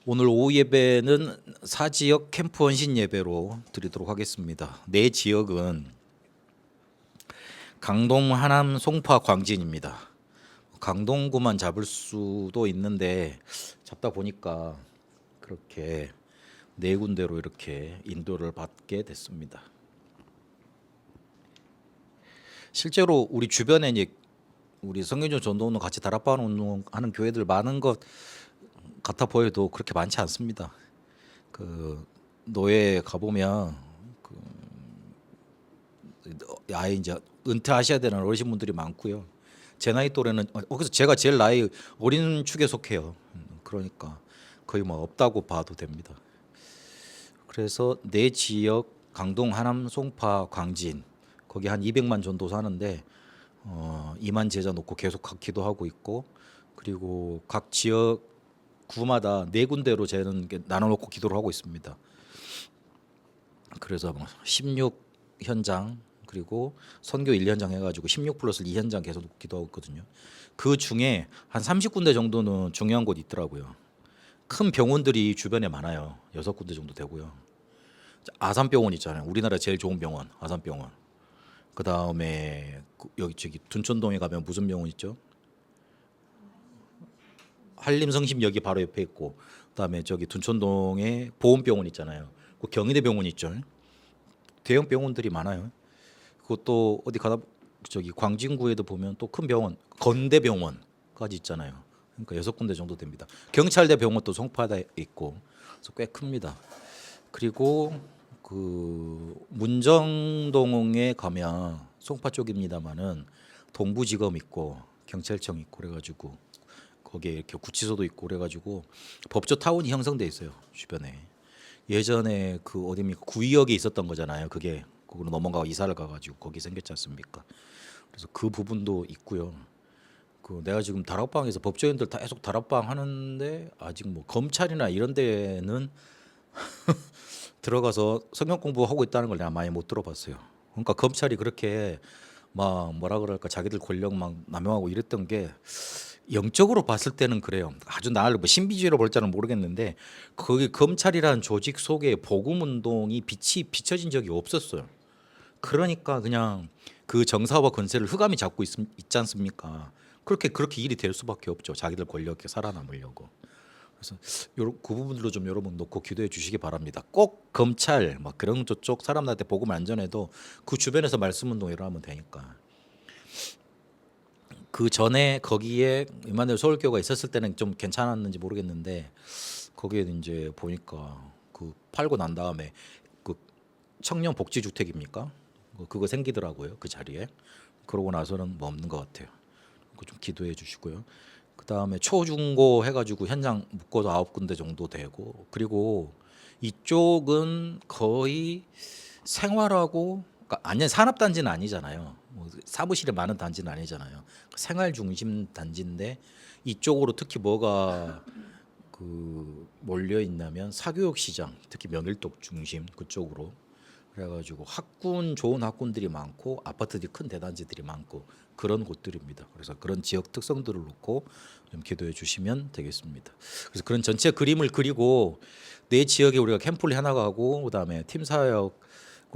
오늘 오후 예배는 사지역 캠프 헌신 예배로 드리도록 하겠습니다. 내 지역은 강동, 하남, 송파, 광진입니다. 강동구만 잡을 수도 있는데 잡다 보니까 그렇게 네 군데로 이렇게 인도를 받게 됐습니다. 실제로 우리 주변에 이제 우리 성경전 전도운동 같이 다락방 운동하는 교회들 많은 것 같아 보여도 그렇게 많지 않습니다. 그 노예 가보면 아예 이제 은퇴하셔야 되는 어르신분들이 많고요. 제 나이 또래는 그래서 제가 제일 나이 어린 축에 속해요. 그러니까 거의 뭐 없다고 봐도 됩니다. 그래서 내 지역 강동, 하남, 송파, 광진 거기 한 200만 정도 사는데 2만 제자 놓고 계속 기도하고 있고, 그리고 각 지역 구마다 네 군데로 저는 나눠놓고 기도를 하고 있습니다. 그래서 16 현장 그리고 선교 1현장 해가지고 16 플러스 2현장 계속 기도하고 있거든요. 그 중에 한 30군데 정도는 중요한 곳 있더라고요. 큰 병원들이 주변에 많아요. 6군데 정도 되고요. 아산병원 있잖아요. 우리나라 제일 좋은 병원 아산병원. 그 다음에 여기 저기 둔촌동에 가면 무슨 병원 있죠? 한림성심역이 바로 옆에 있고, 그다음에 저기 둔촌동에 보훈병원 있잖아요. 그 경희대 병원 있죠. 대형 병원들이 많아요. 그것도 어디 가다 저기 광진구에도 보면 또 큰 병원 건대병원까지 있잖아요. 그러니까 6군데 정도 됩니다. 경찰대 병원도 송파에 있고, 그래서 꽤 큽니다. 그리고 그 문정동에 가면 송파 쪽입니다만은 동부지검 있고 경찰청 있고 그래가지고 거기에 이렇게 구치소도 있고 그래가지고 법조 타운이 형성돼 있어요 주변에. 예전에 그 어디입니까 구의역에 있었던 거잖아요. 그게 그걸로 넘어가고 이사를 가가지고 거기 생겼지 않습니까? 그래서 그 부분도 있고요. 그 내가 지금 다락방에서 법조인들 다 계속 다락방 하는데 아직 뭐 검찰이나 이런 데는 들어가서 성경 공부하고 있다는 걸 내가 많이 못 들어봤어요. 그러니까 검찰이 그렇게 막 뭐라 그럴까 자기들 권력 막 남용하고 이랬던 게 영적으로 봤을 때는 그래요. 아주 나를 뭐 신비주의로 볼 줄은 모르겠는데 거기 검찰이라는 조직 속에 복음 운동이 빛이 비춰진 적이 없었어요. 그러니까 그냥 그 정사와 권세를 흑암이 잡고 있지 않습니까? 그렇게 일이 될 수밖에 없죠. 자기들 권력에 살아남으려고. 그래서 그 부분들로 좀 여러분 놓고 기도해 주시기 바랍니다. 꼭 검찰 막 그런 저쪽 사람들한테 복음 안 전해도 그 주변에서 말씀 운동 일어나면 되니까. 그 전에 거기에 임마누엘 서울교회가 있었을 때는 좀 괜찮았는지 모르겠는데 거기에 이제 보니까 그 팔고 난 다음에 그 청년 복지 주택입니까? 그거 생기더라고요 그 자리에. 그러고 나서는 뭐 없는 것 같아요. 그거 좀 기도해 주시고요. 그 다음에 초중고 해가지고 현장 묶어서 9군데 정도 되고, 그리고 이쪽은 거의 생활하고 그러니까 아니 산업단지는 아니잖아요. 뭐 사무실이 많은 단지는 아니잖아요. 생활 중심 단지인데 이쪽으로 특히 뭐가 그 몰려 있냐면 사교육 시장, 특히 명일동 중심 그쪽으로 그래가지고 좋은 학군들이 많고 아파트들이 큰 대단지들이 많고 그런 곳들입니다. 그래서 그런 지역 특성들을 놓고 좀 기도해 주시면 되겠습니다. 그래서 그런 전체 그림을 그리고 내 지역에 우리가 캠프를 해나가고 그다음에 팀 사역으로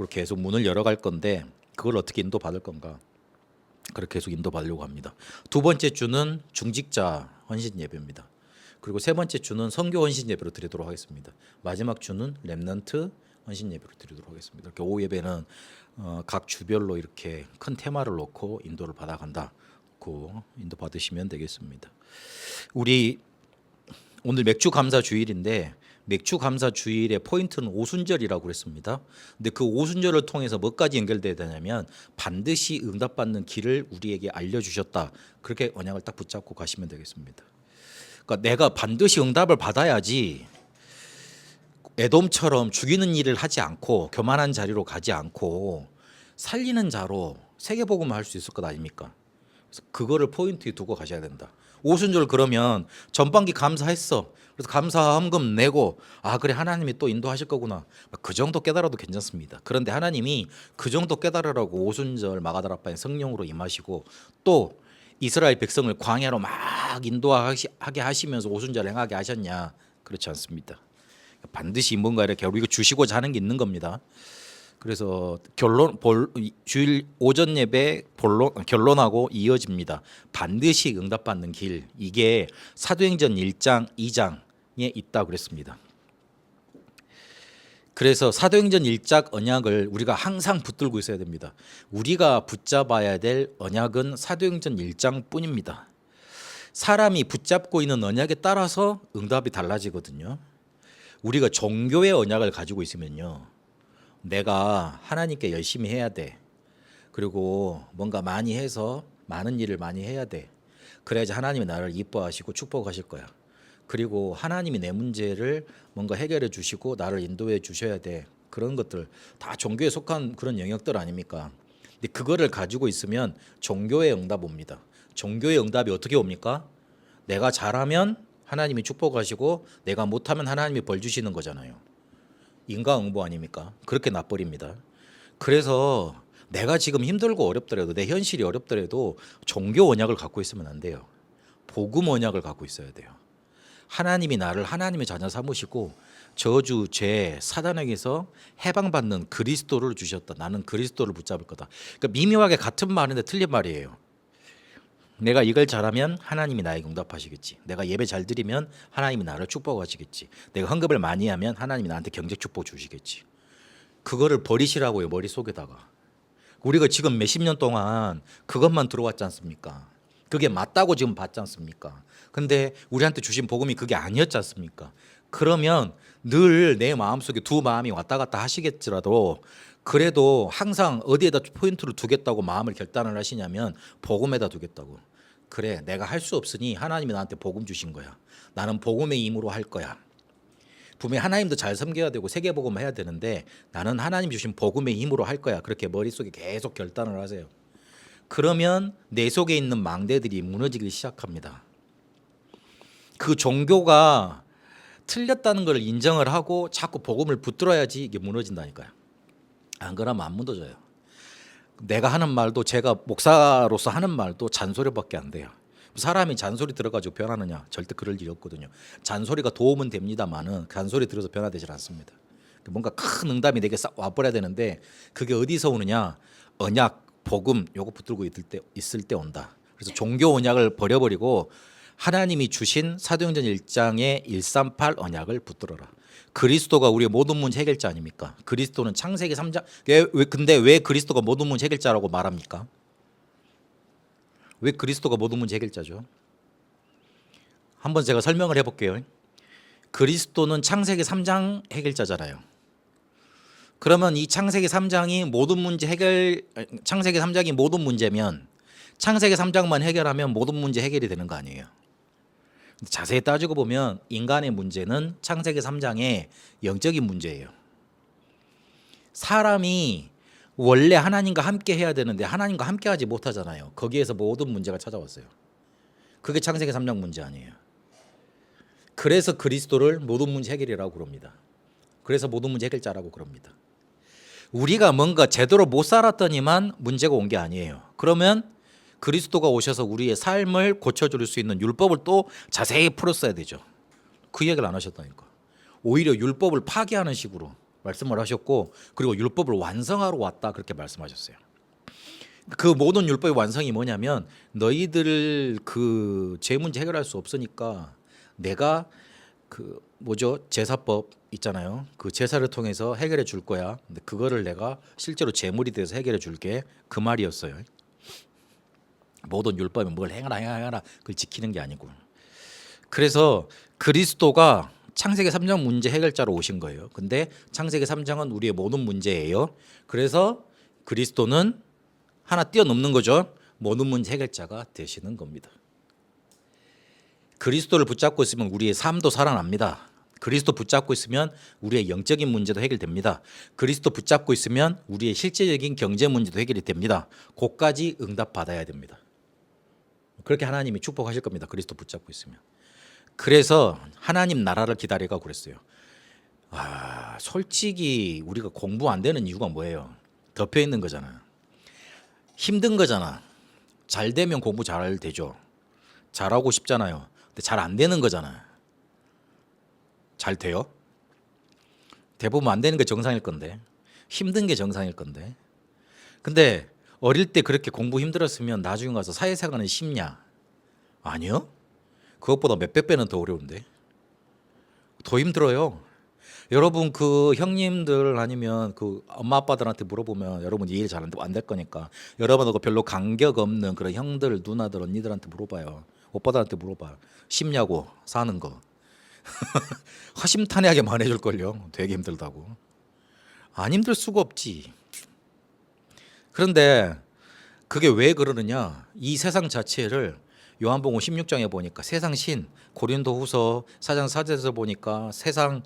계속 문을 열어갈 건데 그걸 어떻게 인도받을 건가, 그렇게 계속 인도받으려고 합니다. 두 번째 주는 중직자 헌신 예배입니다. 그리고 세 번째 주는 선교 헌신 예배로 드리도록 하겠습니다. 마지막 주는 렘넌트 헌신 예배로 드리도록 하겠습니다. 이렇게 오후 예배는 각 주별로 이렇게 큰 테마를 놓고 인도를 받아간다고 인도 받으시면 되겠습니다. 우리 오늘 맥주 감사 주일인데 맥주 감사 주일의 포인트는 오순절이라고 그랬습니다. 근데 그 오순절을 통해서 뭐까지 연결돼야 되냐면 반드시 응답받는 길을 우리에게 알려주셨다. 그렇게 언약을 딱 붙잡고 가시면 되겠습니다. 그러니까 내가 반드시 응답을 받아야지 에돔처럼 죽이는 일을 하지 않고 교만한 자리로 가지 않고 살리는 자로 세계복음을 할 수 있을 것 아닙니까? 그래서 그거를 포인트에 두고 가셔야 된다. 오순절 그러면 전반기 감사했어. 그래서 감사함금 내고 아 그래 하나님이 또 인도하실 거구나. 그 정도 깨달아도 괜찮습니다. 그런데 하나님이 그 정도 깨달으라고 오순절 마가다락방에 성령으로 임하시고 또 이스라엘 백성을 광야로 막 인도하게 하시면서 오순절 행하게 하셨냐? 그렇지 않습니다. 반드시 뭔가 이렇게 우리가 주시고자 하는 게 있는 겁니다. 그래서 주일 오전 예배 결론하고 이어집니다. 반드시 응답받는 길, 이게 사도행전 1장 2장에 있다고 그랬습니다. 그래서 사도행전 1장 언약을 우리가 항상 붙들고 있어야 됩니다. 우리가 붙잡아야 될 언약은 사도행전 1장뿐입니다. 사람이 붙잡고 있는 언약에 따라서 응답이 달라지거든요. 우리가 종교의 언약을 가지고 있으면요, 내가 하나님께 열심히 해야 돼. 그리고 뭔가 많이 해서 많은 일을 많이 해야 돼. 그래야지 하나님이 나를 이뻐하시고 축복하실 거야. 그리고 하나님이 내 문제를 뭔가 해결해 주시고 나를 인도해 주셔야 돼. 그런 것들 다 종교에 속한 그런 영역들 아닙니까? 근데 그거를 가지고 있으면 종교의 응답 옵니다. 종교의 응답이 어떻게 옵니까? 내가 잘하면 하나님이 축복하시고 내가 못하면 하나님이 벌 주시는 거잖아요. 인과응보 아닙니까? 그렇게 나버립니다. 그래서 내가 지금 힘들고 어렵더라도, 내 현실이 어렵더라도 종교 언약을 갖고 있으면 안 돼요. 복음 언약을 갖고 있어야 돼요. 하나님이 나를 하나님의 자녀 삼으시고 저주, 죄, 사단에게서 해방받는 그리스도를 주셨다. 나는 그리스도를 붙잡을 거다. 그러니까 미묘하게 같은 말인데 틀린 말이에요. 내가 이걸 잘하면 하나님이 나에게 응답하시겠지. 내가 예배 잘 드리면 하나님이 나를 축복하시겠지. 내가 헌금을 많이 하면 하나님이 나한테 경제 축복 주시겠지. 그거를 버리시라고요, 머릿속에다가. 우리가 지금 몇십 년 동안 그것만 들어왔지 않습니까? 그게 맞다고 지금 봤지 않습니까? 근데 우리한테 주신 복음이 그게 아니었지 않습니까? 그러면 늘 내 마음속에 두 마음이 왔다 갔다 하시겠지라도 그래도 항상 어디에다 포인트를 두겠다고 마음을 결단을 하시냐면 복음에다 두겠다고. 그래, 내가 할 수 없으니 하나님이 나한테 복음 주신 거야. 나는 복음의 힘으로 할 거야. 분명히 하나님도 잘 섬겨야 되고 세계복음 해야 되는데 나는 하나님 주신 복음의 힘으로 할 거야. 그렇게 머릿속에 계속 결단을 하세요. 그러면 내 속에 있는 망대들이 무너지기 시작합니다. 그 종교가 틀렸다는 걸 인정을 하고 자꾸 복음을 붙들어야지 이게 무너진다니까요. 안 그러면 안 무너져요. 내가 하는 말도, 제가 목사로서 하는 말도 잔소리밖에 안 돼요. 사람이 잔소리 들어가지고 변하느냐? 절대 그럴 일이 없거든요. 잔소리가 도움은 됩니다만은 잔소리 들어서 변화되질 않습니다. 뭔가 큰 응답이 내게 싹 와버려야 되는데 그게 어디서 오느냐? 언약, 복음 요거 붙들고 있을 때 온다. 그래서 종교 언약을 버려버리고 하나님이 주신 사도행전 1장의 138 언약을 붙들어라. 그리스도가 우리의 모든 문제 해결자 아닙니까? 그리스도는 창세기 3장. 근데 왜 그리스도가 모든 문제 해결자라고 말합니까? 왜 그리스도가 모든 문제 해결자죠? 한번 제가 설명을 해볼게요. 그리스도는 창세기 3장 해결자잖아요. 그러면 이 창세기 3장이 모든 문제 창세기 3장이 모든 문제면 창세기 3장만 해결하면 모든 문제 해결이 되는 거 아니에요? 자세히 따지고 보면 인간의 문제는 창세기 3장의 영적인 문제예요. 사람이 원래 하나님과 함께 해야 되는데 하나님과 함께 하지 못하잖아요. 거기에서 모든 문제가 찾아왔어요. 그게 창세기 3장 문제 아니에요. 그래서 그리스도를 모든 문제 해결이라고 그럽니다. 그래서 모든 문제 해결자라고 그럽니다. 우리가 뭔가 제대로 못 살았더니만 문제가 온 게 아니에요. 그러면 그리스도가 오셔서 우리의 삶을 고쳐줄 수 있는 율법을 또 자세히 풀었어야 되죠. 그 얘기를 안 하셨다니까. 오히려 율법을 파괴하는 식으로 말씀을 하셨고, 그리고 율법을 완성하러 왔다 그렇게 말씀하셨어요. 그 모든 율법의 완성이 뭐냐면 너희들 그 죄 문제 해결할 수 없으니까 내가 그 제사법 있잖아요. 그 제사를 통해서 해결해 줄 거야. 근데 그거를 내가 실제로 제물이 돼서 해결해 줄게. 그 말이었어요. 모든 율법이 뭘 행하라 그걸 지키는 게 아니고. 그래서 그리스도가 창세기 3장 문제 해결자로 오신 거예요. 근데 창세기 3장은 우리의 모든 문제예요. 그래서 그리스도는 하나 뛰어넘는 거죠. 모든 문제 해결자가 되시는 겁니다. 그리스도를 붙잡고 있으면 우리의 삶도 살아납니다. 그리스도 붙잡고 있으면 우리의 영적인 문제도 해결됩니다. 그리스도 붙잡고 있으면 우리의 실제적인 경제 문제도 해결이 됩니다. 그까지 응답받아야 됩니다. 그렇게 하나님이 축복하실 겁니다. 그리스도 붙잡고 있으면. 그래서 하나님 나라를 기다리라고 그랬어요. 솔직히 우리가 공부 안 되는 이유가 뭐예요? 덮여 있는 거잖아. 힘든 거잖아. 잘 되면 공부 잘 되죠. 잘하고 싶잖아요. 근데 잘 안 되는 거잖아. 잘 돼요? 대부분 안 되는 게 정상일 건데, 힘든 게 정상일 건데. 근데 어릴 때 그렇게 공부 힘들었으면 나중에 가서 사회생활은 쉽냐? 아니요. 그것보다 몇백 배는 더 어려운데. 더 힘들어요. 여러분 그 형님들 아니면 그 엄마 아빠들한테 물어보면 여러분 이해 잘 안 될 거니까 여러분하고 별로 간격 없는 그런 형들 누나들 언니들한테 물어봐요. 오빠들한테 물어봐요. 쉽냐고 사는 거. 허심탄회하게 말해줄 걸요. 되게 힘들다고. 안 힘들 수가 없지. 그런데 그게 왜 그러느냐? 이 세상 자체를 요한복음 16장에 보니까 세상 신, 고린도후서 4장 4절에서 보니까 세상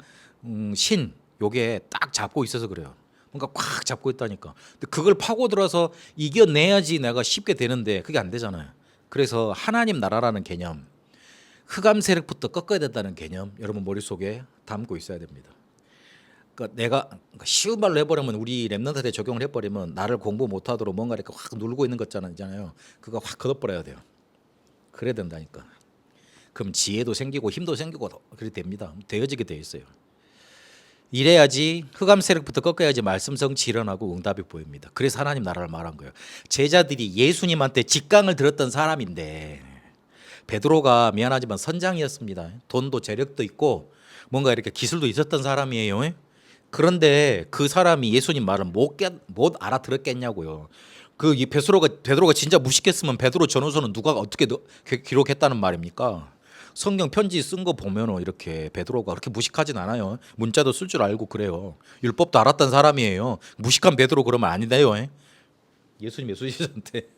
신 요게 딱 잡고 있어서 그래요. 뭔가 꽉 잡고 있다니까. 근데 그걸 파고들어서 이겨내야지 내가 쉽게 되는데 그게 안 되잖아요. 그래서 하나님 나라라는 개념, 흑암 세력부터 꺾어야 된다는 개념 여러분 머릿속에 담고 있어야 됩니다. 그러니까 내가 쉬운 말로 해버리면 우리 랩런트한테 적용을 해버리면 나를 공부 못하도록 뭔가 이렇게 확 눌고 있는 것 있잖아요. 그거 확 걷어버려야 돼요. 그래야 된다니까. 그럼 지혜도 생기고 힘도 생기고 그렇게 됩니다. 되어지게 돼 있어요. 이래야지 흑암 세력부터 꺾어야지 말씀 성취 일어나고 응답이 보입니다. 그래서 하나님 나라를 말한 거예요. 제자들이 예수님한테 직강을 들었던 사람인데 베드로가 미안하지만 선장이었습니다. 돈도 재력도 있고 뭔가 이렇게 기술도 있었던 사람이에요. 그런데 그 사람이 예수님 말을 못 알아들었겠냐고요. 그 이 베드로가 진짜 무식했으면 베드로 전후서는 누가 어떻게 기록했다는 말입니까? 성경 편지 쓴 거 보면은 이렇게 베드로가 그렇게 무식하진 않아요. 문자도 쓸 줄 알고 그래요. 율법도 알았던 사람이에요. 무식한 베드로 그러면 아니다요. 예수님 예수님한테.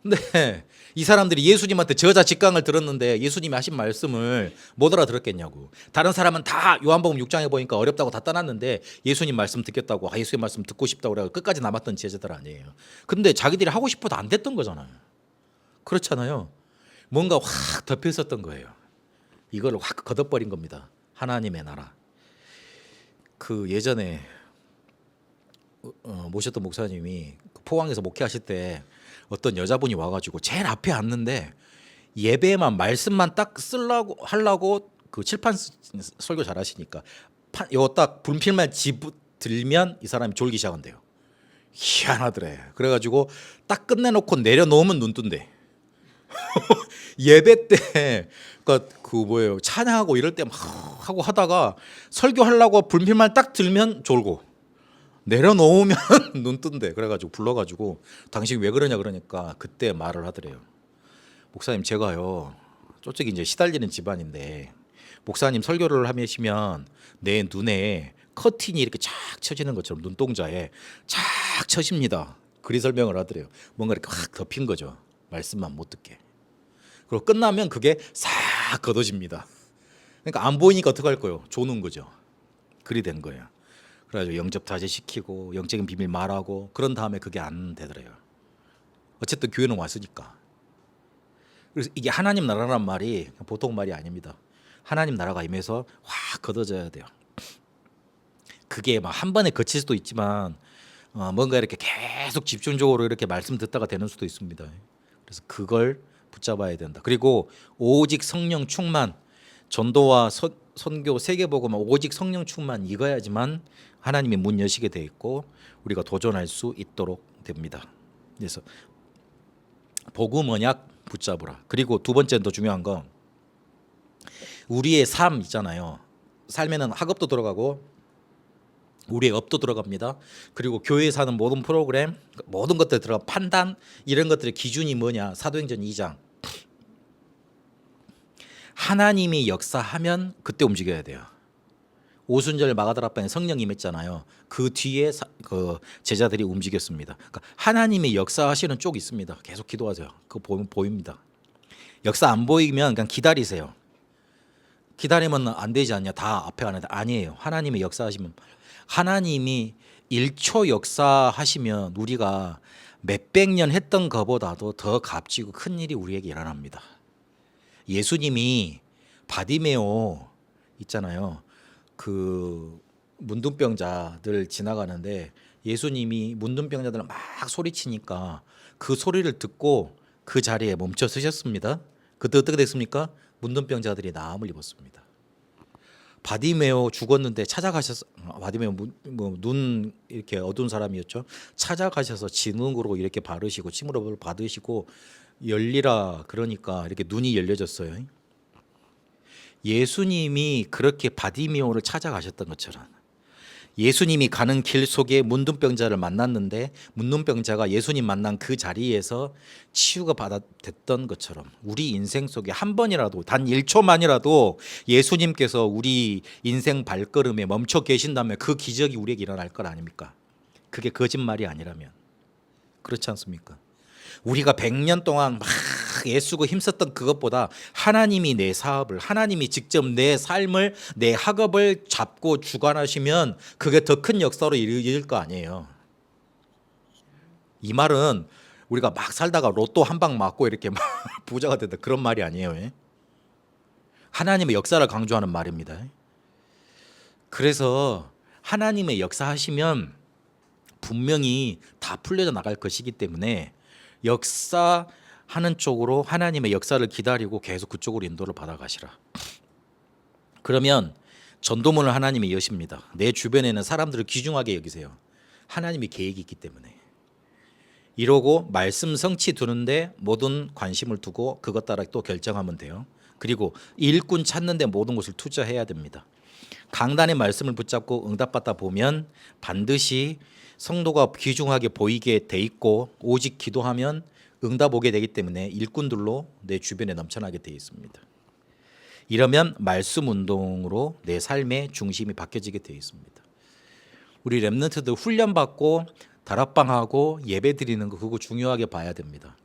근데 이 사람들이 예수님한테 저자 직강을 들었는데 예수님이 하신 말씀을 못 알아들었겠냐고. 다른 사람은 다 요한복음 6장에 보니까 어렵다고 다 떠났는데 예수님 말씀 듣겠다고 예수님 말씀 듣고 싶다고 그래서 끝까지 남았던 제자들 아니에요. 근데 자기들이 하고 싶어도 안 됐던 거잖아요. 그렇잖아요. 뭔가 확 덮여 있었던 거예요. 이걸 확 걷어버린 겁니다. 하나님의 나라. 그 예전에 모셨던 목사님이 포항에서 목회하실 때 어떤 여자분이 와가지고 제일 앞에 앉는데 예배만 말씀만 딱 쓰려고 하려고 그 칠판 설교 잘하시니까 요 딱 분필만 들면 이 사람이 졸기 시작한대요. 희한하더래. 그래가지고 딱 끝내놓고 내려놓으면 눈 뜬대. 예배 때 그 뭐예요 찬양하고 이럴 때 막 하고 하다가 설교하려고 분필만 딱 들면 졸고 내려놓으면 눈 뜬대. 그래가지고 불러가지고 당신 왜 그러냐 그러니까 그때 말을 하더래요. 목사님 제가요 솔직히 이제 시달리는 집안인데 목사님 설교를 하시면 내 눈에 커튼이 이렇게 쫙 쳐지는 것처럼 눈동자에 쫙 쳐집니다. 그리 설명을 하더래요. 뭔가 이렇게 확 덮인 거죠. 말씀만 못 듣게. 그리고 끝나면 그게 싹 걷어집니다. 그러니까 안 보이니까 어떡할 거예요? 조는 거죠. 그리 된 거예요. 그래가지고 영접 다제시키고 영적인 비밀 말하고 그런 다음에 그게 안 되더래요. 어쨌든 교회는 왔으니까. 그래서 이게 하나님 나라란 말이 보통 말이 아닙니다. 하나님 나라가 임해서 확 걷어져야 돼요. 그게 막 한 번에 거칠 수도 있지만 뭔가 이렇게 계속 집중적으로 이렇게 말씀 듣다가 되는 수도 있습니다. 그래서 그걸 붙잡아야 된다. 그리고 오직 성령 충만, 전도와 선교, 세계복음은 오직 성령 충만 이거야지만 하나님의 문 여시게 돼 있고 우리가 도전할 수 있도록 됩니다. 그래서 복음 언약 붙잡으라. 그리고 두 번째는 더 중요한 건 우리의 삶 있잖아요. 삶에는 학업도 들어가고 우리의 업도 들어갑니다. 그리고 교회에 사는 모든 프로그램, 모든 것들 들어가 판단 이런 것들의 기준이 뭐냐? 사도행전 2장. 하나님이 역사하면 그때 움직여야 돼요. 오순절 마가다라 방에 성령 임했잖아요. 그 뒤에 그 제자들이 움직였습니다. 그러니까 하나님이 역사하시는 쪽이 있습니다. 계속 기도하세요. 그거 보입니다. 역사 안 보이면 그냥 기다리세요. 기다리면 안 되지 않냐? 다 앞에 가는데 아니에요. 하나님이 역사하시면 하나님이 1초 역사하시면 우리가 몇백 년 했던 것보다도 더 값지고 큰 일이 우리에게 일어납니다. 예수님이 바디메오 있잖아요. 그 문둥병자들 지나가는데 예수님이 문둥병자들 막 소리치니까 그 소리를 듣고 그 자리에 멈춰 서셨습니다. 그때 어떻게 됐습니까? 문둥병자들이 나음을 입었습니다. 바디메오 죽었는데 찾아가셔서 바디메오 눈 이렇게 어두운 사람이었죠. 찾아가셔서 진흙으로 이렇게 바르시고 침으로 받으시고 열리라 그러니까 이렇게 눈이 열려졌어요. 예수님이 그렇게 바디메오를 찾아가셨던 것처럼 예수님이 가는 길 속에 문둥병자를 만났는데 문둥병자가 예수님 만난 그 자리에서 치유가 됐던 것처럼 우리 인생 속에 한 번이라도 단 1초만이라도 예수님께서 우리 인생 발걸음에 멈춰 계신다면 그 기적이 우리에게 일어날 것 아닙니까? 그게 거짓말이 아니라면. 그렇지 않습니까? 우리가 100년 동안 막 애쓰고 힘썼던 그것보다 하나님이 내 사업을, 하나님이 직접 내 삶을, 내 학업을 잡고 주관하시면 그게 더 큰 역사로 이어질 거 아니에요. 이 말은 우리가 막 살다가 로또 한 방 맞고 이렇게 막 부자가 된다 그런 말이 아니에요. 하나님의 역사를 강조하는 말입니다. 그래서 하나님의 역사하시면 분명히 다 풀려져 나갈 것이기 때문에 역사하는 쪽으로 하나님의 역사를 기다리고 계속 그쪽으로 인도를 받아가시라. 그러면 전도문을 하나님이 여십니다. 내 주변에는 사람들을 귀중하게 여기세요. 하나님이 계획이 있기 때문에. 이러고 말씀 성취 두는데 모든 관심을 두고 그것 따라 또 결정하면 돼요. 그리고 일꾼 찾는데 모든 것을 투자해야 됩니다. 강단의 말씀을 붙잡고 응답받다 보면 반드시 성도가 귀중하게 보이게 돼 있고 오직 기도하면 응답 오게 되기 때문에 일꾼들로 내 주변에 넘쳐나게 돼 있습니다. 이러면 말씀 운동으로 내 삶의 중심이 바뀌어지게 돼 있습니다. 우리 렘넌트들 훈련받고 다락방하고 예배 드리는 거 그거 중요하게 봐야 됩니다.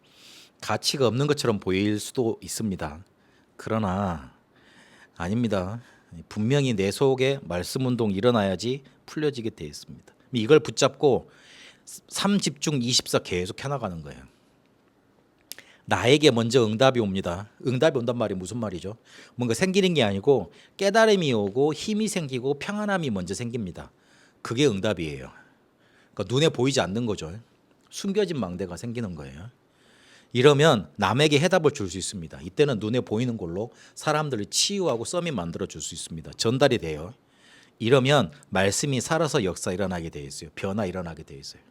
가치가 없는 것처럼 보일 수도 있습니다. 그러나 아닙니다. 분명히 내 속에 말씀 운동이 일어나야지 풀려지게 돼 있습니다. 이걸 붙잡고 3집중 24 계속 해나가는 거예요. 나에게 먼저 응답이 옵니다. 응답이 온단 말이 무슨 말이죠? 뭔가 생기는 게 아니고 깨달음이 오고 힘이 생기고 평안함이 먼저 생깁니다. 그게 응답이에요. 그러니까 눈에 보이지 않는 거죠. 숨겨진 망대가 생기는 거예요. 이러면 남에게 해답을 줄 수 있습니다. 이때는 눈에 보이는 걸로 사람들을 치유하고 썸이 만들어 줄 수 있습니다. 전달이 돼요. 이러면 말씀이 살아서 역사 일어나게 돼 있어요. 변화 일어나게 돼 있어요.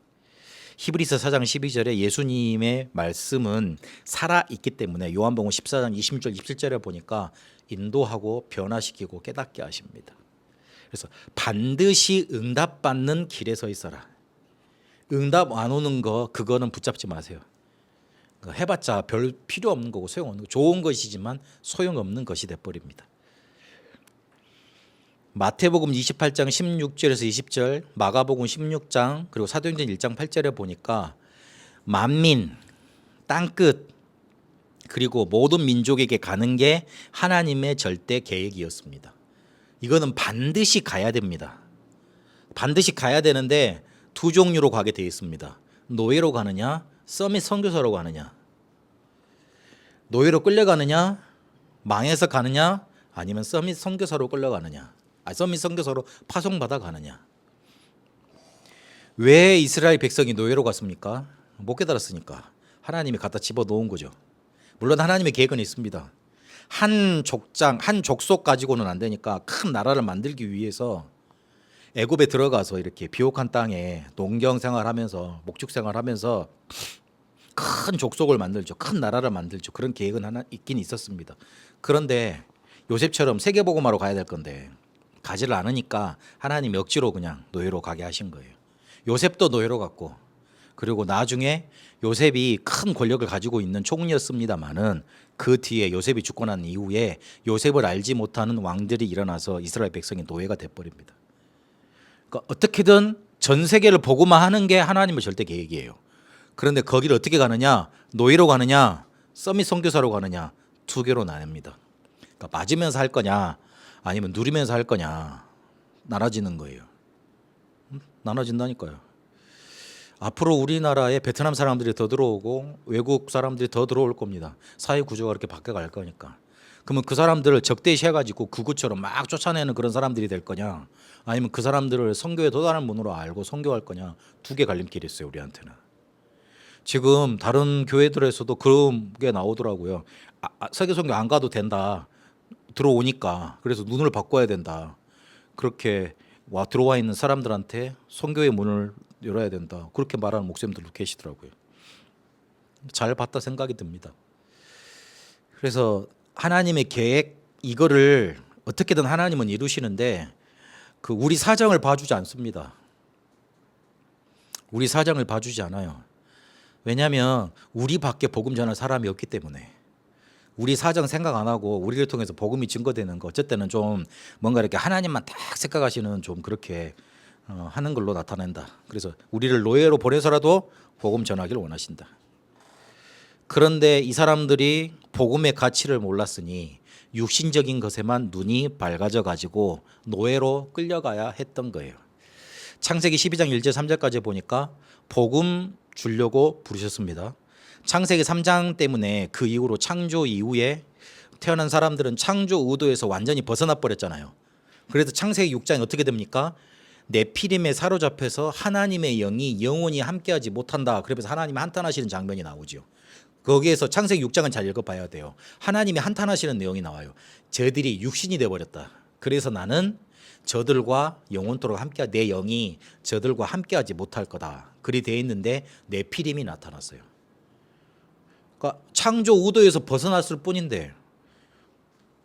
히브리서 4장 12절에 예수님의 말씀은 살아 있기 때문에 요한복음 14장 26절 27절에 보니까 인도하고 변화시키고 깨닫게 하십니다. 그래서 반드시 응답받는 길에 서 있어라. 응답 안 오는 거 그거는 붙잡지 마세요. 해봤자 별 필요 없는 거고 소용없는 거. 좋은 것이지만 소용없는 것이 돼버립니다. 마태복음 28장 16절에서 20절, 마가복음 16장 그리고 사도행전 1장 8절에 보니까 만민, 땅끝 그리고 모든 민족에게 가는 게 하나님의 절대 계획이었습니다. 이거는 반드시 가야 됩니다. 반드시 가야 되는데 두 종류로 가게 되어 있습니다. 노예로 가느냐, 서밋 선교사로 가느냐. 노예로 끌려가느냐, 망해서 가느냐, 아니면 서밋 선교사로 끌려가느냐. 서밋 선교사로 파송받아 가느냐. 왜 이스라엘 백성이 노예로 갔습니까? 못 깨달았으니까. 하나님이 갖다 집어넣은 거죠. 물론 하나님의 계획은 있습니다. 한 족장, 한 족속 가지고는 안 되니까 큰 나라를 만들기 위해서 애굽에 들어가서 이렇게 비옥한 땅에 농경 생활하면서 목축 생활하면서 큰 족속을 만들죠. 큰 나라를 만들죠. 그런 계획은 하나 있긴 있었습니다. 그런데 요셉처럼 세계복음화로 가야 될 건데 가지를 않으니까 하나님이 억지로 그냥 노예로 가게 하신 거예요. 요셉도 노예로 갔고 그리고 나중에 요셉이 큰 권력을 가지고 있는 총리였습니다마는 그 뒤에 요셉이 죽고 난 이후에 요셉을 알지 못하는 왕들이 일어나서 이스라엘 백성이 노예가 돼버립니다. 그러니까 어떻게든 전 세계를 복음화 하는 게 하나님의 절대 계획이에요. 그런데 거기를 어떻게 가느냐, 노예로 가느냐, 서밋 선교사로 가느냐 두 개로 나뉩니다. 그러니까 맞으면서 할 거냐 아니면 누리면서 할 거냐 나눠지는 거예요. 나눠진다니까요. 앞으로 우리나라에 베트남 사람들이 더 들어오고 외국 사람들이 더 들어올 겁니다. 사회 구조가 그렇게 바뀌어갈 거니까. 그러면 그 사람들을 적대시해가지고 극우처럼 막 쫓아내는 그런 사람들이 될 거냐 아니면 그 사람들을 선교의 도단한 문으로 알고 선교할 거냐 두 개 갈림길이 있어요. 우리한테는. 지금 다른 교회들에서도 그런 게 나오더라고요. 세계 선교 안 가도 된다. 들어오니까 그래서 눈을 바꿔야 된다. 그렇게 들어와 있는 사람들한테 선교의 문을 열어야 된다. 그렇게 말하는 목사님들도 계시더라고요. 잘 봤다 생각이 듭니다. 그래서 하나님의 계획 이거를 어떻게든 하나님은 이루시는데 그 우리 사정을 봐주지 않습니다. 우리 사정을 봐주지 않아요. 왜냐하면 우리밖에 복음 전할 사람이 없기 때문에. 우리 사정 생각 안 하고 우리를 통해서 복음이 증거되는 거 어쨌든 좀 뭔가 이렇게 하나님만 딱 생각하시는 좀 그렇게 하는 걸로 나타낸다. 그래서 우리를 노예로 보내서라도 복음 전하기를 원하신다. 그런데 이 사람들이 복음의 가치를 몰랐으니 육신적인 것에만 눈이 밝아져 가지고 노예로 끌려가야 했던 거예요. 창세기 12장 1절 3절까지 보니까 복음 주려고 부르셨습니다. 창세기 3장 때문에 그 이후로 창조 이후에 태어난 사람들은 창조 의도에서 완전히 벗어나 버렸잖아요. 그래서 창세기 6장이 어떻게 됩니까? 네피림에 사로잡혀서 하나님의 영이 영원히 함께하지 못한다. 그러면서 하나님이 한탄하시는 장면이 나오죠. 거기에서 창세기 6장은 잘 읽어봐야 돼요. 하나님이 한탄하시는 내용이 나와요. 저들이 육신이 되어버렸다. 그래서 나는 저들과 영원토록 함께 내 영이 저들과 함께하지 못할 거다. 그리 되어 있는데 네피림이 나타났어요. 그러니까 창조 우도에서 벗어났을 뿐인데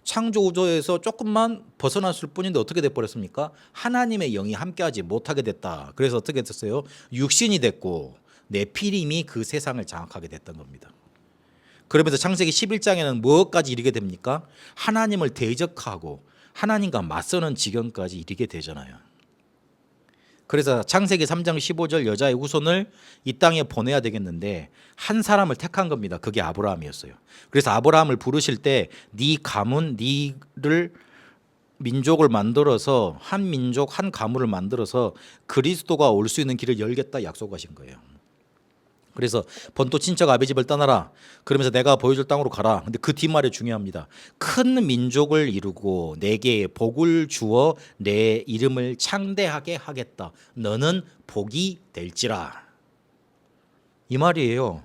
창조 우도에서 조금만 벗어났을 뿐인데 어떻게 돼버렸습니까? 하나님의 영이 함께하지 못하게 됐다. 그래서 어떻게 됐어요? 육신이 됐고 네피림이 그 세상을 장악하게 됐던 겁니다. 그러면서 창세기 11장에는 무엇까지 이르게 됩니까? 하나님을 대적하고 하나님과 맞서는 지경까지 이르게 되잖아요. 그래서 창세기 3장 15절 여자의 후손을 이 땅에 보내야 되겠는데 한 사람을 택한 겁니다. 그게 아브라함이었어요. 그래서 아브라함을 부르실 때 네 가문 네를 민족을 만들어서 한 민족 한 가문을 만들어서 그리스도가 올 수 있는 길을 열겠다 약속하신 거예요. 그래서 본토 친척 아비 집을 떠나라. 그러면서 내가 보여줄 땅으로 가라. 근데 그 뒷말이 중요합니다. 큰 민족을 이루고 내게 복을 주어 내 이름을 창대하게 하겠다. 너는 복이 될지라. 이 말이에요.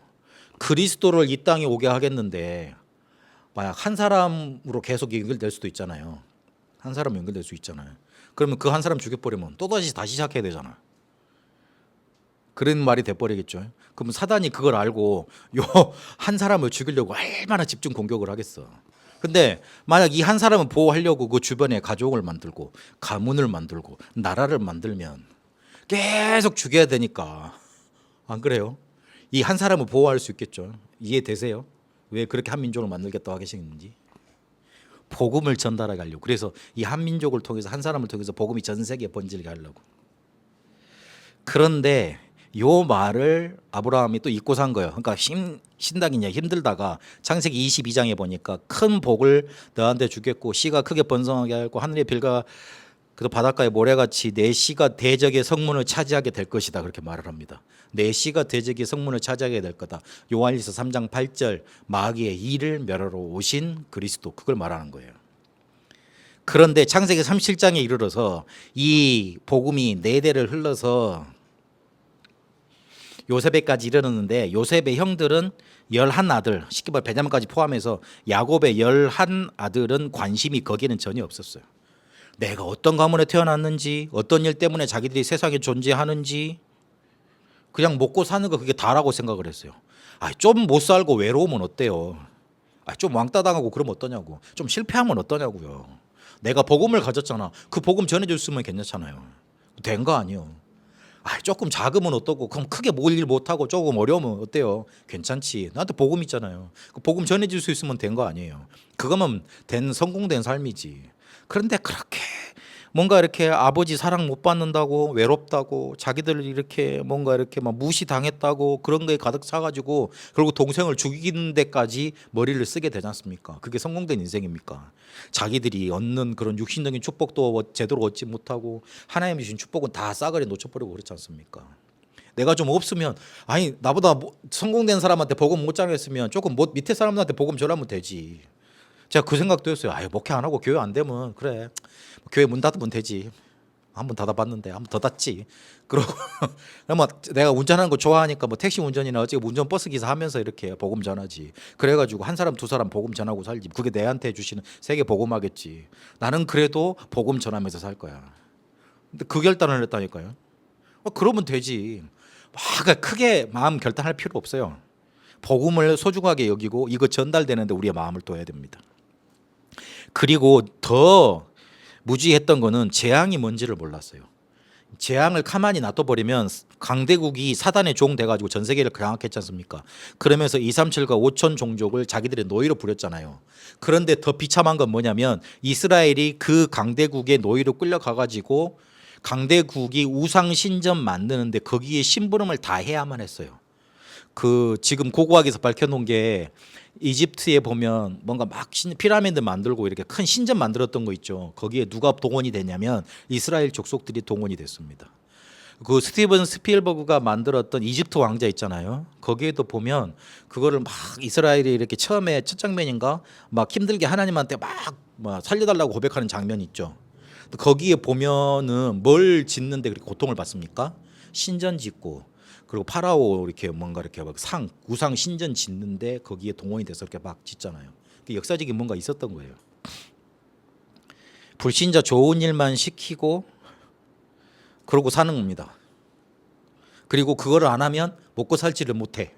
그리스도를 이 땅에 오게 하겠는데 만약 한 사람으로 계속 연결될 수도 있잖아요. 한 사람 연결될 수 있잖아요. 그러면 그 한 사람 죽여버리면 또다시 시작해야 되잖아. 그런 말이 돼버리겠죠. 그럼 사단이 그걸 알고 요 한 사람을 죽이려고 얼마나 집중 공격을 하겠어. 근데 만약 이 한 사람을 보호하려고 그 주변에 가족을 만들고 가문을 만들고 나라를 만들면 계속 죽여야 되니까 안 그래요? 이 한 사람을 보호할 수 있겠죠. 이해되세요? 왜 그렇게 한 민족을 만들겠다고 하시는지. 복음을 전달하게 하려고. 그래서 이 한 민족을 통해서 한 사람을 통해서 복음이 전 세계에 번지게 하려고. 그런데 요 말을 아브라함이 또 잊고 산 거예요. 그러니까 신당이냐 힘들다가 창세기 22장에 보니까 큰 복을 너한테 주겠고 씨가 크게 번성하게 하고 하늘의 별과 그 바닷가의 모래같이 내 씨가 대적의 성문을 차지하게 될 것이다. 그렇게 말을 합니다. 내 씨가 대적의 성문을 차지하게 될 거다. 요한일서 3장 8절 마귀의 이를 멸하러 오신 그리스도 그걸 말하는 거예요. 그런데 창세기 37장에 이르러서 이 복음이 네 대를 흘러서 요셉에까지 이르렀는데 요셉의 형들은 11아들, 쉽게 말해 베냐민까지 포함해서 야곱의 11아들은 관심이 거기에는 전혀 없었어요. 내가 어떤 가문에 태어났는지 어떤 일 때문에 자기들이 세상에 존재하는지 그냥 먹고 사는 거 그게 다라고 생각을 했어요. 좀 못 살고 외로우면 어때요? 좀 왕따 당하고 그러면 어떠냐고. 좀 실패하면 어떠냐고요. 내가 복음을 가졌잖아. 그 복음 전해줬으면 괜찮잖아요. 된 거 아니에요. 조금 작으면 어떠고 그럼 크게 뭘 일 못하고 조금 어려우면 어때요? 괜찮지. 나한테 복음 있잖아요. 그 복음 전해줄 수 있으면 된 거 아니에요. 그거면 성공된 삶이지. 그런데 그렇게 뭔가 이렇게 아버지 사랑 못 받는다고 외롭다고 자기들 이렇게 뭔가 이렇게 막 무시당했다고 그런 거에 가득 차가지고 그리고 동생을 죽이는 데까지 머리를 쓰게 되지 않습니까? 그게 성공된 인생입니까? 자기들이 얻는 그런 육신적인 축복도 제대로 얻지 못하고 하나님이 주신 축복은 다 싸그리 놓쳐버리고 그렇지 않습니까? 내가 좀 없으면 나보다 성공된 사람한테 복음 못 전했으면 조금 밑에 사람들한테 복음 전하면 되지. 제가 그 생각도 했어요. 목회 안 하고 교회 안 되면 그래 교회 문 닫으면 되지. 한번 닫아봤는데 한 번 더 닫지. 그러고 뭐 내가 운전하는 거 좋아하니까 뭐 택시 운전이나 어찌 운전 버스 기사 하면서 이렇게 복음 전하지. 그래가지고 한 사람 두 사람 복음 전하고 살지. 그게 내한테 주시는 세계 복음하겠지. 나는 그래도 복음 전하면서 살 거야. 근데 그 결단을 했다니까요. 그러면 되지. 막 크게 마음 결단할 필요 없어요. 복음을 소중하게 여기고 이거 전달되는데 우리의 마음을 둬야 됩니다. 그리고 더 무지했던 거는 재앙이 뭔지를 몰랐어요. 재앙을 가만히 놔둬버리면 강대국이 사단의 종 돼가지고 전 세계를 장악했지 않습니까? 그러면서 237과 5천 종족을 자기들의 노예로 부렸잖아요. 그런데 더 비참한 건 뭐냐면 이스라엘이 그 강대국의 노예로 끌려가가지고 강대국이 우상 신전 만드는데 거기에 심부름을 다 해야만 했어요. 그 지금 고고학에서 밝혀놓은 게 이집트에 보면 뭔가 막 피라미드 만들고 이렇게 큰 신전 만들었던 거 있죠. 거기에 누가 동원이 되냐면 이스라엘 족속들이 동원이 됐습니다. 그 스티븐 스필버그가 만들었던 이집트 왕자 있잖아요. 거기에도 보면 그거를 막 이스라엘이 이렇게 처음에 첫 장면인가 막 힘들게 하나님한테 막 살려달라고 고백하는 장면 있죠. 거기에 보면은 뭘 짓는데 그렇게 고통을 받습니까? 신전 짓고 그리고 파라오 이렇게 뭔가 이렇게 막 우상 신전 짓는데 거기에 동원이 돼서 이렇게 막 짓잖아요. 역사적인 뭔가 있었던 거예요. 불신자 좋은 일만 시키고 그러고 사는 겁니다. 그리고 그거를 안 하면 먹고 살지를 못해.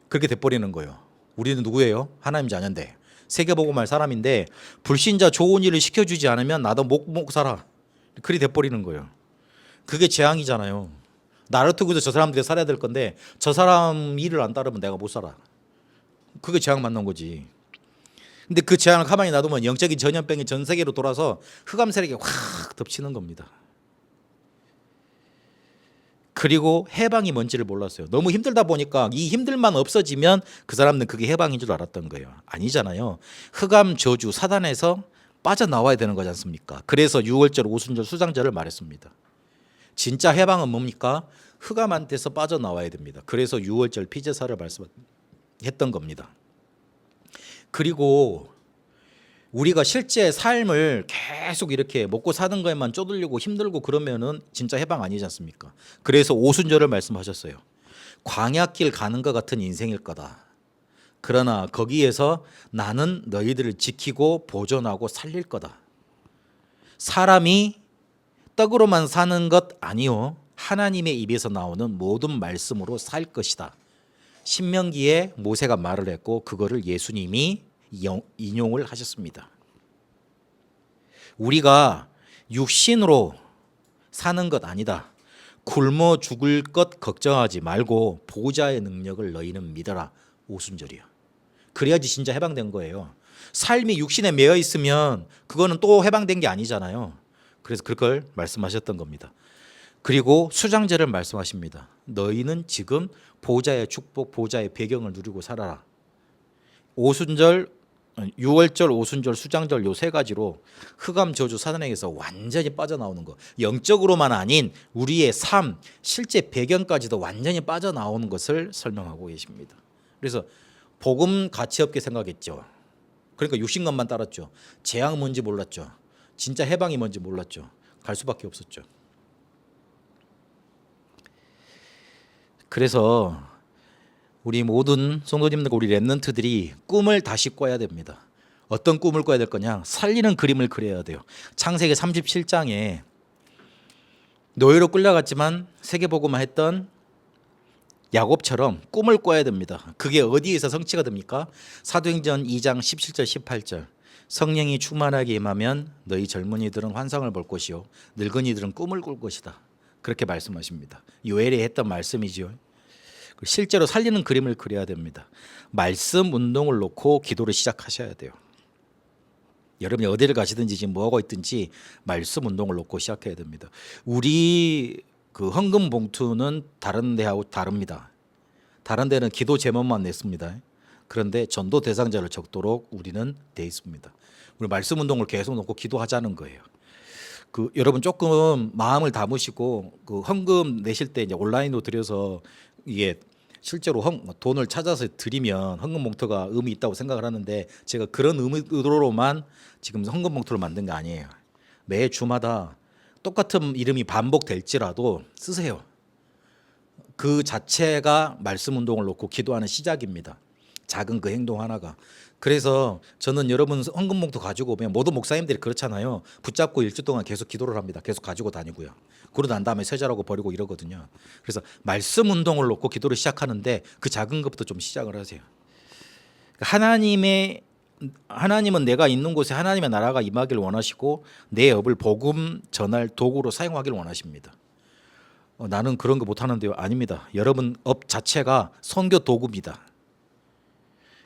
그렇게 돼버리는 거예요. 우리는 누구예요? 하나님 자녀인데 세계복음할 사람인데 불신자 좋은 일을 시켜주지 않으면 나도 못 살아. 그리 돼버리는 거예요. 그게 재앙이잖아요. 나를 두고서 저 사람들이 살아야 될 건데 저 사람 일을 안 따르면 내가 못 살아. 그게 재앙 맞는 거지. 근데 그 재앙을 가만히 놔두면 영적인 전염병이 전 세계로 돌아서 흑암 세력이 확 덮치는 겁니다. 그리고 해방이 뭔지를 몰랐어요. 너무 힘들다 보니까 이 힘들만 없어지면 그 사람은 그게 해방인 줄 알았던 거예요. 아니잖아요. 흑암 저주 사단에서 빠져나와야 되는 거지 않습니까? 그래서 유월절 오순절 수장절을 말했습니다. 진짜 해방은 뭡니까? 흑암한테서 빠져나와야 됩니다. 그래서 유월절 피제사를 말씀했던 겁니다. 그리고 우리가 실제 삶을 계속 이렇게 먹고 사는 거에만 쪼들리고 힘들고 그러면은 진짜 해방 아니지 않습니까? 그래서 오순절을 말씀하셨어요. 광야길 가는 것 같은 인생일 거다. 그러나 거기에서 나는 너희들을 지키고 보존하고 살릴 거다. 사람이 떡으로만 사는 것 아니요 하나님의 입에서 나오는 모든 말씀으로 살 것이다. 신명기에 모세가 말을 했고 그거를 예수님이 인용을 하셨습니다. 우리가 육신으로 사는 것 아니다. 굶어 죽을 것 걱정하지 말고 보좌의 능력을 너희는 믿어라. 오순절이야. 그래야지 진짜 해방된 거예요. 삶이 육신에 매여 있으면 그거는 또 해방된 게 아니잖아요. 그래서 그걸 말씀하셨던 겁니다. 그리고 수장절을 말씀하십니다. 너희는 지금 보좌의 축복, 보좌의 배경을 누리고 살아라. 오순절, 유월절, 오순절, 수장절 요 세 가지로 흑암 저주 사단에게서 완전히 빠져나오는 거. 영적으로만 아닌 우리의 삶, 실제 배경까지도 완전히 빠져나오는 것을 설명하고 계십니다. 그래서 복음 가치 없게 생각했죠. 그러니까 육신것만 따랐죠. 재앙 뭔지 몰랐죠. 진짜 해방이 뭔지 몰랐죠. 갈 수밖에 없었죠. 그래서 우리 모든 성도님들과 우리 렘넌트들이 꿈을 다시 꿔야 됩니다. 어떤 꿈을 꿔야 될 거냐? 살리는 그림을 그려야 돼요. 창세기 37장에 노예로 끌려갔지만 세계복음만 했던 야곱처럼 꿈을 꿔야 됩니다. 그게 어디에서 성취가 됩니까? 사도행전 2장 17절 18절 성령이 충만하게 임하면 너희 젊은이들은 환상을 볼 것이요 늙은이들은 꿈을 꿀 것이다. 그렇게 말씀하십니다. 요엘이 했던 말씀이죠. 실제로 살리는 그림을 그려야 됩니다. 말씀 운동을 놓고 기도를 시작하셔야 돼요. 여러분이 어디를 가시든지 지금 뭐하고 있든지 말씀 운동을 놓고 시작해야 됩니다. 우리 그 헌금 봉투는 다른 데하고 다릅니다. 다른 데는 기도 제목만 냈습니다. 그런데 전도 대상자를 적도록 우리는 돼 있습니다. 우리 말씀 운동을 계속 놓고 기도하자는 거예요. 그 여러분 조금 마음을 담으시고 그 헌금 내실 때 이제 온라인으로 드려서 이게 실제로 돈을 찾아서 드리면 헌금 봉투가 의미 있다고 생각을 하는데 제가 그런 의도로만 지금 헌금 봉투를 만든 게 아니에요. 매 주마다 똑같은 이름이 반복될지라도 쓰세요. 그 자체가 말씀 운동을 놓고 기도하는 시작입니다. 작은 그 행동 하나가. 그래서 저는 여러분 헌금봉투 가지고 오면 모든 목사님들이 그렇잖아요. 붙잡고 일주 동안 계속 기도를 합니다. 계속 가지고 다니고요. 그러고 난 다음에 세자라고 버리고 이러거든요. 그래서 말씀 운동을 놓고 기도를 시작하는데 그 작은 것부터 좀 시작을 하세요. 하나님은 내가 있는 곳에 하나님의 나라가 임하길 원하시고 내 업을 복음 전할 도구로 사용하길 원하십니다. 나는 그런 거 못하는데요. 아닙니다. 여러분 업 자체가 선교 도구입니다.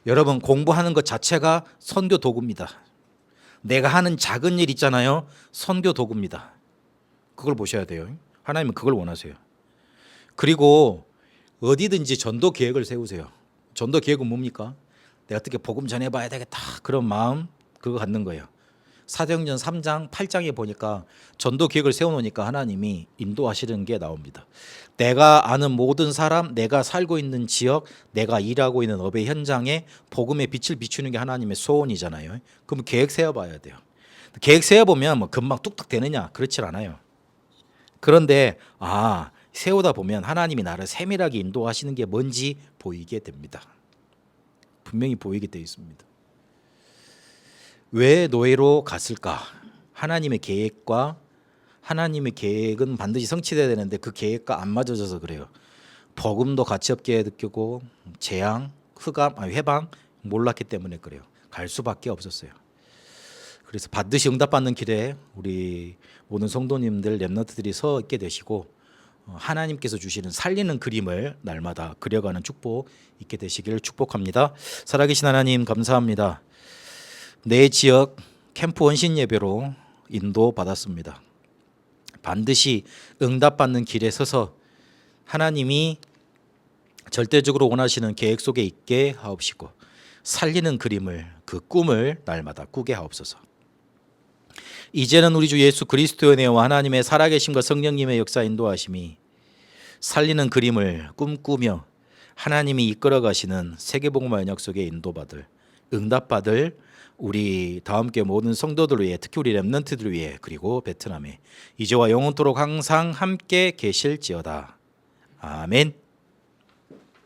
여러분 공부하는 것 자체가 선교 도구입니다. 내가 하는 작은 일 있잖아요. 선교 도구입니다. 그걸 보셔야 돼요. 하나님은 그걸 원하세요. 그리고 어디든지 전도 계획을 세우세요. 전도 계획은 뭡니까? 내가 어떻게 복음 전해봐야 되겠다. 그런 마음 그거 갖는 거예요. 사도행전 3장 8장에 보니까 전도 계획을 세워놓으니까 하나님이 인도하시는 게 나옵니다. 내가 아는 모든 사람, 내가 살고 있는 지역, 내가 일하고 있는 업의 현장에 복음의 빛을 비추는 게 하나님의 소원이잖아요. 그럼 계획 세워봐야 돼요. 계획 세워보면 뭐 금방 뚝딱 되느냐? 그렇지 않아요. 그런데 세우다 보면 하나님이 나를 세밀하게 인도하시는 게 뭔지 보이게 됩니다. 분명히 보이게 되어 있습니다. 왜 노예로 갔을까? 하나님의 계획과 하나님의 계획은 반드시 성취돼야 되는데 그 계획과 안 맞아져서 그래요. 복음도 가치 없게 느끼고 재앙, 회방 몰랐기 때문에 그래요. 갈 수밖에 없었어요. 그래서 반드시 응답받는 길에 우리 모든 성도님들 렘넌트들이 서 있게 되시고 하나님께서 주시는 살리는 그림을 날마다 그려가는 축복 있게 되시기를 축복합니다. 살아계신 하나님 감사합니다. 내 지역 캠프 원신 예배로 인도받았습니다. 반드시 응답받는 길에 서서 하나님이 절대적으로 원하시는 계획 속에 있게 하옵시고 살리는 그림을 그 꿈을 날마다 꾸게 하옵소서. 이제는 우리 주 예수 그리스도의 은혜와 하나님의 살아계심과 성령님의 역사 인도하심이 살리는 그림을 꿈꾸며 하나님이 이끌어 가시는 세계복음화 연약 속에 인도받을 응답받을 우리 다음교회 모든 성도들을 위해 특히 우리 렘넌트들을 위해 그리고 베트남에 이제와 영원토록 항상 함께 계실지어다. 아멘.